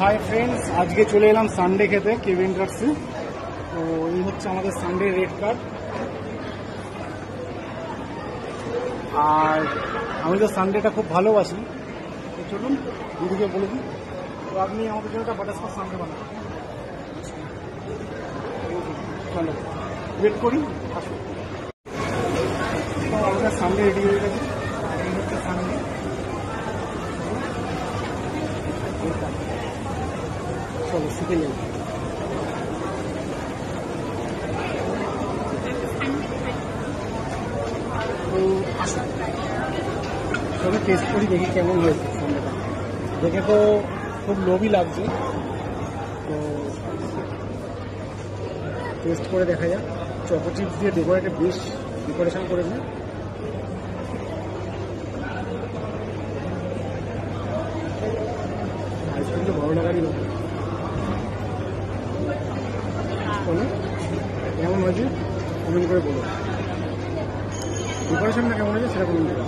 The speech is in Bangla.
হাই ফ্রেন্ডস, আজকে চলে এলাম সানডে খেতে কেভিন ড্রাগসে। তো এই হচ্ছে আমাদের সানডে রেড কার্ড। আর আমি তো সানডেটা খুব ভালোবাসি, তো চলুন দিদিকে বলে দিই। তো আপনি আমাদের জন্য একটা বাটারস্কচ সানডে বানাবেন। চলো ওয়েট করি, আসুন। তো আমাদের সানডে রেডি হয়ে গেছে। এই হচ্ছে সানডে। চলো শিখে নেই। তো আসুন তবে টেস্ট করি, দেখি কেমন হয়েছে সানডেটা। দেখে তো খুব লোভই লাগছে, তো টেস্ট করে দেখা যাক। চকো চিপস দিয়ে বেশ ডেকোরেশন করেছে। আইসক্রিম তো ভালো লাগারই নয়। কেমন হয়েছে কমেন্ট করে বলো। ডেকোরেশনটা কেমন হয়েছে সেটা কমেন্ট করো।